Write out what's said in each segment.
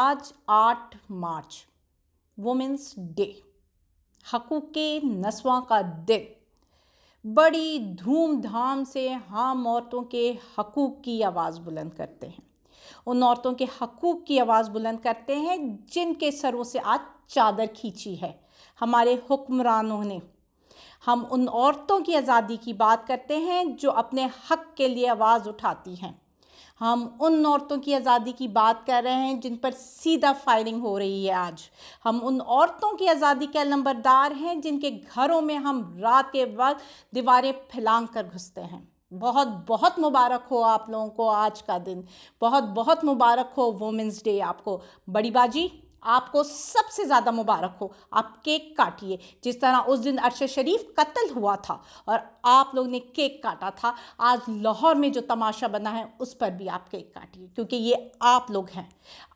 आज 8 मार्च women's day, हकूक़े नस्वां का दिन। बड़ी धूमधाम से हम औरतों के हकूक़ की आवाज़ बुलंद करते हैं। उन औरतों के हकूक़ की आवाज़ बुलंद करते हैं जिनके सरों से आज चादर खींची है हमारे हुक्मरानों ने। हम उन औरतों की आज़ादी की बात करते हैं जो अपने हक़ के लिए आवाज़ उठाती हैं। हम उन औरतों की आज़ादी की बात कर रहे हैं जिन पर सीधा फायरिंग हो रही है आज। हम उन औरतों की आज़ादी के अलंबरदार हैं जिनके घरों में हम रात के वक्त दीवारें फैलांग कर घुसते हैं। बहुत बहुत मुबारक हो आप लोगों को आज का दिन, बहुत बहुत मुबारक हो वुमेंस डे आपको। बड़ी बाजी आपको सबसे ज़्यादा मुबारक हो, आप केक काटिए। जिस तरह उस दिन अरशद शरीफ कत्ल हुआ था और आप लोग ने केक काटा था, आज लाहौर में जो तमाशा बना है उस पर भी आप केक काटिए, क्योंकि ये आप लोग हैं।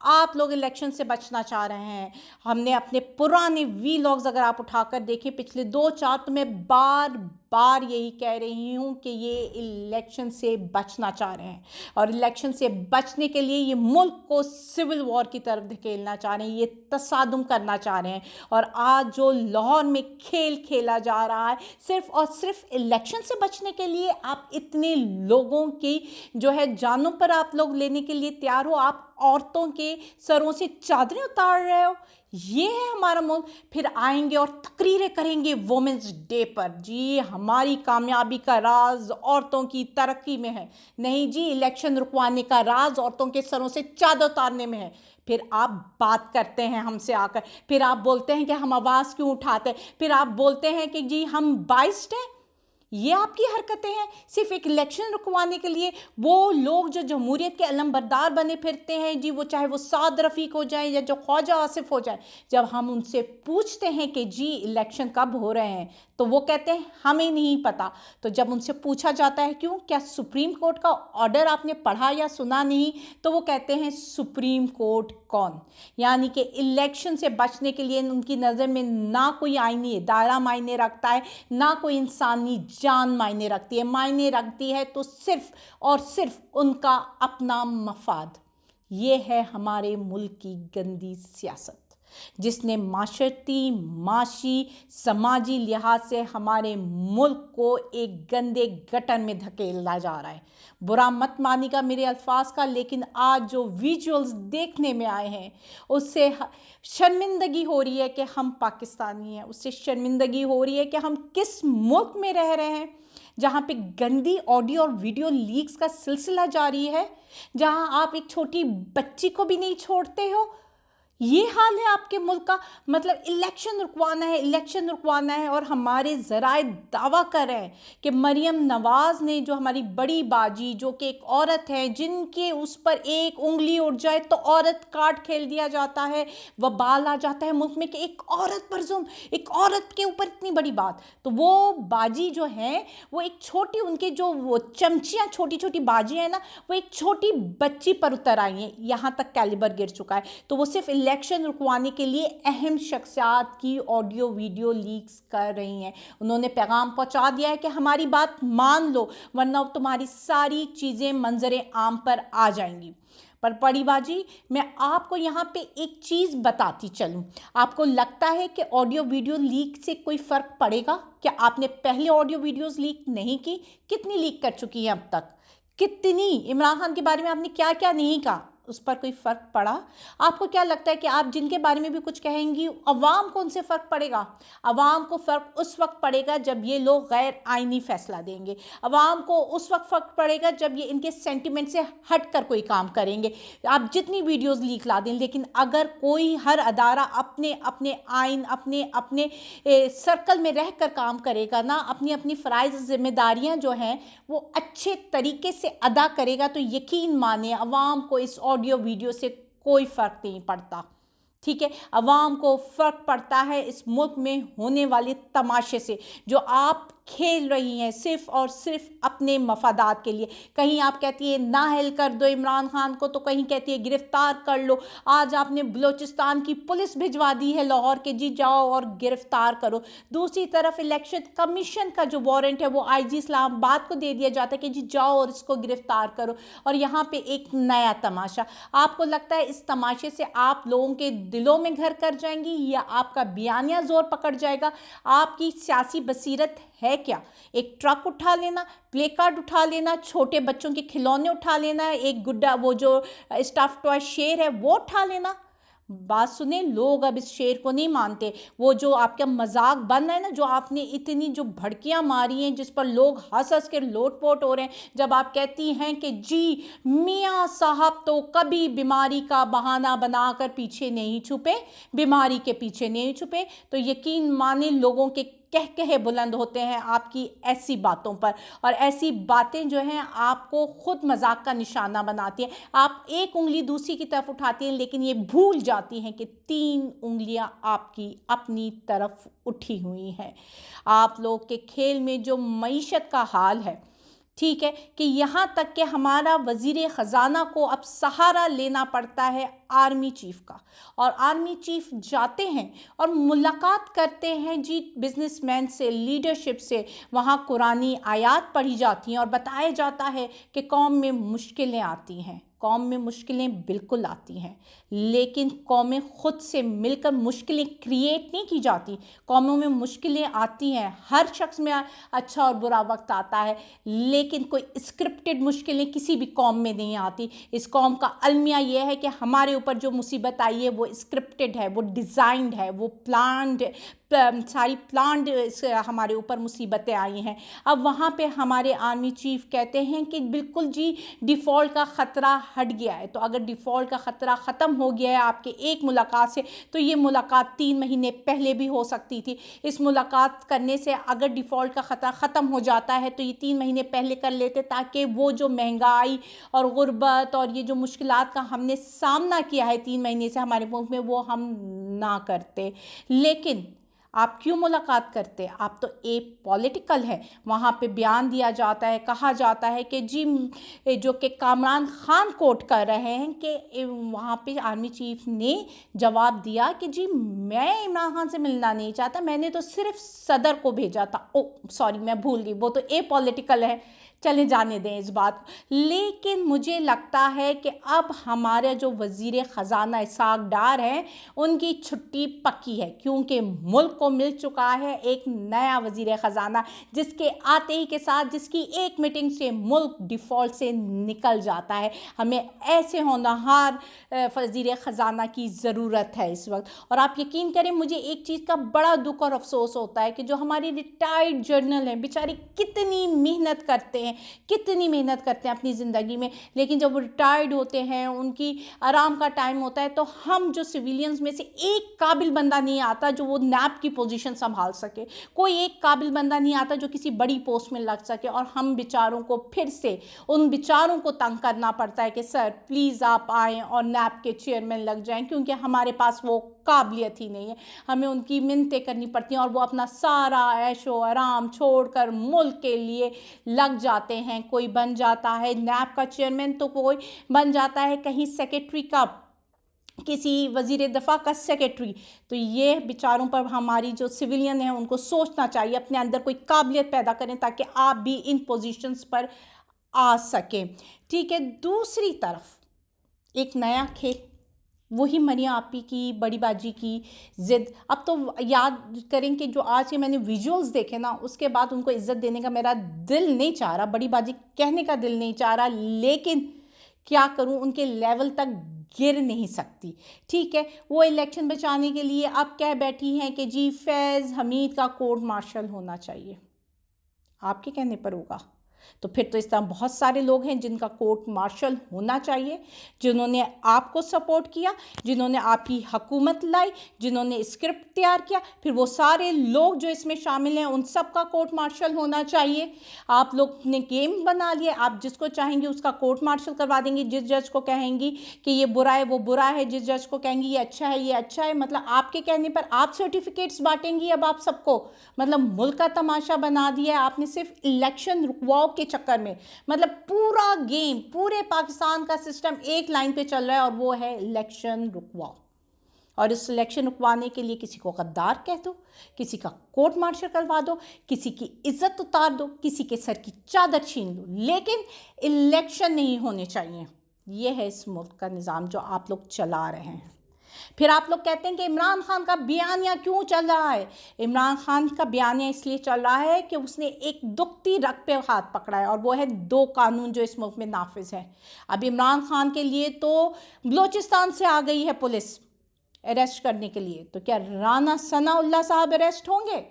आप लोग इलेक्शन से बचना चाह रहे हैं। हमने अपने पुराने वीलॉग्स अगर आप उठाकर देखें पिछले 2-4, तो मैं बार बार यही कह रही हूँ कि ये इलेक्शन से बचना चाह रहे हैं और इलेक्शन से बचने के लिए ये मुल्क को सिविल वॉर की तरफ धकेलना चाह रहे हैं, ये तसादुम करना चाह रहे हैं। और आज जो लाहौर में खेल खेला जा रहा है सिर्फ और सिर्फ इलेक्शन से बचने के लिए, आप इतने लोगों की जो है जानों पर आप लोग लेने के लिए तैयार हो, आप औरतों के सरों से चादरें उतार रहे हो। ये है हमारा मुल्क। फिर आएंगे और तकरीरें करेंगे वुमेंस डे पर। जी, हमारी कामयाबी का राज औरतों की तरक्की में है। नहीं जी, इलेक्शन रुकवाने का राज औरतों के सरों से चादर उतारने में है। फिर आप बात करते हैं हमसे आकर, फिर आप बोलते हैं कि हम आवाज़ क्यों उठाते हैं, फिर आप बोलते हैं कि जी हम बाइस्ड हैं। ये आपकी हरकतें हैं सिर्फ एक इलेक्शन रुकवाने के लिए। वो लोग जो जमहूरियत के अलमबरदार बने फिरते हैं जी, वो चाहे वो साद रफ़ीक हो जाए या जो ख्वाजा आसिफ हो जाए, जब हम उनसे पूछते हैं कि जी इलेक्शन कब हो रहे हैं, तो वो कहते हैं हमें नहीं पता। तो जब उनसे पूछा जाता है क्यों, क्या सुप्रीम कोर्ट का ऑर्डर आपने पढ़ा या सुना नहीं, तो वो कहते हैं सुप्रीम कोर्ट कौन। यानी कि इलेक्शन से बचने के लिए उनकी नज़र में ना कोई आईनी दायरा मायने रखता है, ना कोई इंसानी जान मायने रखती है। मायने रखती है तो सिर्फ और सिर्फ उनका अपना मफाद। ये है हमारे मुल्क की गंदी सियासत, जिसने माशरती, माशी, समाजी लिहाज से हमारे मुल्क को एक गंदे गटर में धकेला जा रहा है। बुरा मत मानिएगा मेरे अल्फाज का, लेकिन आज जो विजुअल्स देखने में आए हैं उससे शर्मिंदगी हो रही है कि हम पाकिस्तानी हैं, उससे शर्मिंदगी हो रही है कि हम किस मुल्क में रह रहे हैं जहाँ पे गंदी ऑडियो और वीडियो लीक्स का सिलसिला जारी है, जहाँ आप एक छोटी बच्ची को भी नहीं छोड़ते हो। ये हाल है आपके मुल्क का। मतलब इलेक्शन रुकवाना है, इलेक्शन रुकवाना है, और हमारे ज़राए दावा कर रहे हैं कि मरियम नवाज़ ने, जो हमारी बड़ी बाजी, जो कि एक औरत है, जिनके उस पर एक उंगली उठ जाए तो औरत काट खेल दिया जाता है, वबाल आ जाता है मुल्क में कि एक औरत पर जुल्म, एक औरत के ऊपर इतनी बड़ी बात। तो वो बाजी जो है वो एक छोटी, उनके जो वो चमचियाँ छोटी छोटी बाजियाँ हैं ना, वो एक छोटी बच्ची पर उतर आई हैं, यहाँ तक कैलिबर गिर चुका है। तो वो सिर्फ इलेक्शन रुकवाने के लिए अहम शख्सियात की ऑडियो वीडियो लीक्स कर रही हैं। उन्होंने पैगाम पहुंचा दिया है कि हमारी बात मान लो, वरना तुम्हारी सारी चीज़ें मंजरे आम पर आ जाएंगी। पर बड़ी बाजी, मैं आपको यहाँ पे एक चीज़ बताती चलूँ। आपको लगता है कि ऑडियो वीडियो लीक से कोई फ़र्क पड़ेगा? क्या आपने पहले ऑडियो वीडियोज़ लीक नहीं की? कितनी लीक कर चुकी हैं अब तक? कितनी? इमरान खान के बारे में आपने क्या क्या नहीं कहा, उस पर कोई फ़र्क पड़ा? आपको क्या लगता है कि आप जिनके बारे में भी कुछ कहेंगी, अवाम को उनसे फ़र्क पड़ेगा? अवाम को फ़र्क उस वक्त पड़ेगा जब ये लोग गैर आइनी फ़ैसला देंगे। अवाम को उस वक्त फ़र्क पड़ेगा जब ये इनके सेंटिमेंट से हट कर कोई काम करेंगे। आप जितनी वीडियोज़ लीक ला दें, लेकिन अगर कोई हर अदारा अपने अपने आइन, अपने अपने सर्कल में रह कर काम करेगा ना, अपनी अपनी फ़राइज़ ज़िम्मेदारियाँ जो हैं वो अच्छे तरीके से अदा करेगा, तो यकीन माने अवाम को इस ऑडियो वीडियो से कोई फ़र्क नहीं पड़ता। ठीक है, अवाम को फ़र्क पड़ता है इस मुल्क में होने वाले तमाशे से, जो आप खेल रही हैं सिर्फ और सिर्फ अपने मफादात के लिए। कहीं आप कहती है नाअहल कर दो इमरान खान को, तो कहीं कहती है गिरफ्तार कर लो। आज आपने बलूचिस्तान की पुलिस भिजवा दी है लाहौर के, जी जाओ और गिरफ्तार करो। दूसरी तरफ इलेक्शन कमीशन का जो वारंट है वो आईजी इस्लामाबाद को दे दिया जाता है कि जी जाओ और इसको गिरफ्तार करो। और यहाँ पे एक नया तमाशा। आपको लगता है इस तमाशे से आप लोगों के दिलों में घर कर जाएंगी या आपका बयानिया जोर पकड़ जाएगा? आपकी सियासी बसीरत है क्या? एक ट्रक उठा लेना, प्ले कार्ड उठा लेना, छोटे बच्चों के खिलौने उठा लेना, एक गुड्डा वो जो स्टफ टॉय शेर है वो उठा लेना? बात सुने, लोग अब इस शेर को नहीं मानते। वो जो आपका मजाक बन रहा है ना, जो आपने इतनी जो भड़कियां मारी हैं, जिस पर लोग हंस हंस के लोटपोट हो रहे हैं, जब आप कहती हैं कि जी मियाँ साहब तो कभी बीमारी का बहाना बनाकर पीछे नहीं छुपे, बीमारी के पीछे नहीं छुपे, तो यकीन माने लोगों के कह कहे बुलंद होते हैं आपकी ऐसी बातों पर। और ऐसी बातें जो हैं आपको खुद मजाक का निशाना बनाती हैं। आप एक उंगली दूसरी की तरफ उठाती हैं, लेकिन ये भूल जाती हैं कि 3 उंगलियां आपकी अपनी तरफ उठी हुई हैं। आप लोग के खेल में जो मईशत का हाल है, ठीक है, कि यहाँ तक कि हमारा वज़ीर ख़जाना को अब सहारा लेना पड़ता है आर्मी चीफ़ का। और आर्मी चीफ़ जाते हैं और मुलाकात करते हैं जी बिजनेसमैन से, लीडरशिप से। वहाँ कुरानी आयात पढ़ी जाती हैं और बताया जाता है कि कौम में मुश्किलें आती हैं। कौम में मुश्किलें बिल्कुल आती हैं, लेकिन कौमें ख़ुद से मिलकर मुश्किलें क्रिएट नहीं की जाती। कौमों में मुश्किलें आती हैं, हर शख्स में अच्छा और बुरा वक्त आता है, लेकिन कोई स्क्रिप्टेड मुश्किलें किसी भी कौम में नहीं आती। इस कौम का अलमिया ये है कि हमारे ऊपर जो मुसीबत आई है वो स्क्रिप्टेड है, वो डिज़ाइंड है, वो प्लान्ड, सारी प्लान्ड हमारे ऊपर मुसीबतें आई हैं। अब वहाँ पे हमारे आर्मी चीफ़ कहते हैं कि बिल्कुल जी डिफ़ॉल्ट का ख़तरा हट गया है। तो अगर डिफ़ॉल्ट का ख़तरा ख़त्म हो गया है आपके एक मुलाकात से, तो ये मुलाकात 3 महीने पहले भी हो सकती थी। इस मुलाकात करने से अगर डिफ़ॉल्ट का ख़तरा ख़त्म हो जाता है तो ये 3 महीने पहले कर लेते, ताकि वो जो महंगाई और गुर्बत और ये जो मुश्किलात का हमने सामना किया है 3 महीने से हमारे मुल्क में, वो हम ना करते। लेकिन आप क्यों मुलाकात करते? आप तो एक पॉलिटिकल है। वहाँ पे बयान दिया जाता है, कहा जाता है कि जी जो कि कामरान खान कोट कर रहे हैं कि वहाँ पे आर्मी चीफ ने जवाब दिया कि जी मैं इमरान खान से मिलना नहीं चाहता, मैंने तो सिर्फ सदर को भेजा था। ओ सॉरी, मैं भूल गई, वो तो ए पॉलिटिकल है, चले जाने दें इस बात को। लेकिन मुझे लगता है कि अब हमारे जो वज़ीर ख़जाना इसाक डार हैं उनकी छुट्टी पक्की है, क्योंकि मुल्क को मिल चुका है एक नया वज़ीर ख़जाना, जिसके आते ही के साथ, जिसकी एक मीटिंग से मुल्क डिफ़ॉल्ट से निकल जाता है। हमें ऐसे होनहार वज़ीर ख़जाना की ज़रूरत है इस वक्त। और आप यकीन करें, मुझे एक चीज़ का बड़ा दुख और अफसोस होता है कि जो हमारे रिटायर्ड जर्नल हैं बेचारे कितनी मेहनत करते हैं, कितनी मेहनत करते हैं अपनी ज़िंदगी में, लेकिन जब वो रिटायर्ड होते हैं, उनकी आराम का टाइम होता है, तो हम जो सिविलियंस में से एक काबिल बंदा नहीं आता जो वो नैब की पोजीशन संभाल सके, कोई एक काबिल बंदा नहीं आता जो किसी बड़ी पोस्ट में लग सके। और हम बेचारों को फिर से उन बेचारों को तंग करना पड़ता है कि सर प्लीज़ आप आएँ और नैब के चेयरमैन लग जाएँ, क्योंकि हमारे पास वो काबिलियत ही नहीं है। हमें उनकी मिन्नतें करनी पड़ती हैं और वो अपना सारा ऐशो आराम छोड़कर मुल्क के लिए लग जाते हैं। कोई बन जाता है नैब का चेयरमैन, तो कोई बन जाता है कहीं सेक्रेटरी का, किसी वज़ीर दफ़ा का सेक्रेटरी। तो ये बेचारों पर हमारी जो सिविलियन हैं उनको सोचना चाहिए, अपने अंदर कोई काबिलियत पैदा करें ताकि आप भी इन पोजीशंस पर आ सकें। ठीक है, दूसरी तरफ एक नया खेल, वही मरियम आपी की बड़ी बाजी की ज़िद। अब तो याद करें कि जो आज के मैंने विजुअल्स देखे ना, उसके बाद उनको इज़्ज़त देने का मेरा दिल नहीं चाह रहा, बड़ी बाजी कहने का दिल नहीं चाह रहा, लेकिन क्या करूं, उनके लेवल तक गिर नहीं सकती। ठीक है, वो इलेक्शन बचाने के लिए अब कह बैठी हैं कि जी फैज़ हमीद का कोर्ट मार्शल होना चाहिए। आपके कहने पर होगा? तो फिर तो इस तरह बहुत सारे लोग हैं जिनका कोर्ट मार्शल होना चाहिए, जिन्होंने आपको सपोर्ट किया, जिन्होंने आपकी हुकूमत लाई, जिन्होंने स्क्रिप्ट तैयार किया, फिर वो सारे लोग जो इसमें शामिल हैं उन सब का कोर्ट मार्शल होना चाहिए। आप लोग ने गेम बना लिए, आप जिसको चाहेंगे उसका कोर्ट मार्शल करवा देंगी, जिस जज को कहेंगी कि ये बुरा है वो बुरा है, जिस जज को कहेंगी ये अच्छा है ये अच्छा है, मतलब आपके कहने पर आप सर्टिफिकेट्स बांटेंगी अब आप सबको। मतलब मुल्क का तमाशा बना दिया है आपने सिर्फ इलेक्शन रुकवाओ के चक्कर में। मतलब पूरा गेम, पूरे पाकिस्तान का सिस्टम एक लाइन पे चल रहा है और वो है इलेक्शन रुकवाओ। और इस इलेक्शन रुकवाने के लिए किसी को गद्दार कह दो, किसी का कोर्ट मार्शल करवा दो, किसी की इज्जत उतार दो, किसी के सर की चादर छीन लो, लेकिन इलेक्शन नहीं होने चाहिए। ये है इस मुल्क का निज़ाम जो आप लोग चला रहे हैं। फिर आप लोग कहते हैं कि इमरान खान का बयानिया क्यों चल रहा है। इमरान खान का बयानिया इसलिए चल रहा है कि उसने एक दुखती रग पे हाथ पकड़ा है और वो है 2 कानून जो इस मुल्क में नाफिज है। अब इमरान खान के लिए तो बलोचिस्तान से आ गई है पुलिस अरेस्ट करने के लिए, तो क्या राना सनाउल्लाह साहब अरेस्ट होंगे?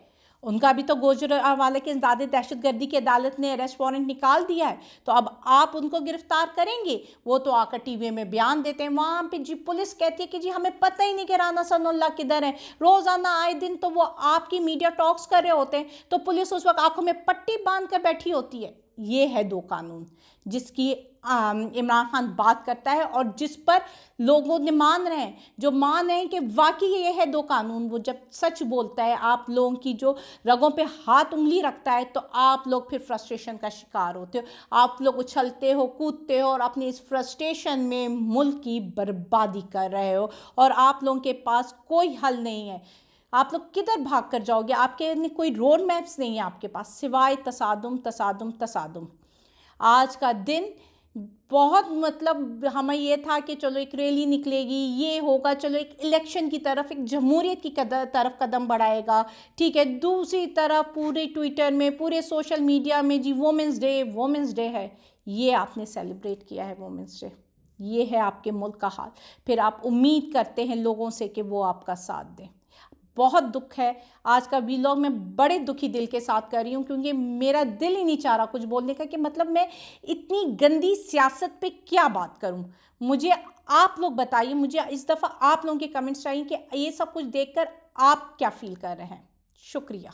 उनका भी तो गुजरांवाला के दादे दहशतगर्दी की अदालत ने अरेस्ट वारंट निकाल दिया है, तो अब आप उनको गिरफ्तार करेंगे? वो तो आकर टीवी में बयान देते हैं, वहाँ पे जी पुलिस कहती है कि जी हमें पता ही नहीं कि राना सनाउल्लाह किधर है। रोज़ाना आए दिन तो वो आपकी मीडिया टॉक्स कर रहे होते हैं, तो पुलिस उस वक्त आंखों में पट्टी बांध कर बैठी होती है। ये है 2 कानून जिसकी इमरान खान बात करता है और जिस पर लोगों ने मान रहे हैं, जो मान रहे हैं कि वाकई ये है 2 कानून। वो जब सच बोलता है, आप लोगों की जो रगों पे हाथ उंगली रखता है, तो आप लोग फिर फ्रस्ट्रेशन का शिकार होते हो। आप लोग उछलते हो, कूदते हो और अपनी इस फ्रस्ट्रेशन में मुल्क की बर्बादी कर रहे हो और आप लोगों के पास कोई हल नहीं है। आप लोग किधर भाग कर जाओगे? आपके कोई रोड मैप्स नहीं है आपके पास सिवाय तसादुम तसादुम तसादुम। आज का दिन बहुत मतलब हमें ये था कि चलो एक रैली निकलेगी, ये होगा, चलो एक इलेक्शन की तरफ, एक जमहूरियत की तरफ कदम बढ़ाएगा, ठीक है। दूसरी तरफ पूरे ट्विटर में, पूरे सोशल मीडिया में जी वोमेंस डे है। ये आपने सेलिब्रेट किया है वोमेंस डे, ये है आपके मुल्क का हाल। फिर आप उम्मीद करते हैं लोगों से कि वो आपका साथ दें। बहुत दुख है, आज का वीलॉग मैं बड़े दुखी दिल के साथ कर रही हूँ क्योंकि मेरा दिल ही नहीं चाह रहा कुछ बोलने का कि मतलब मैं इतनी गंदी सियासत पे क्या बात करूँ। मुझे आप लोग बताइए, मुझे इस दफ़ा आप लोगों के कमेंट्स चाहिए कि ये सब कुछ देखकर आप क्या फील कर रहे हैं। शुक्रिया।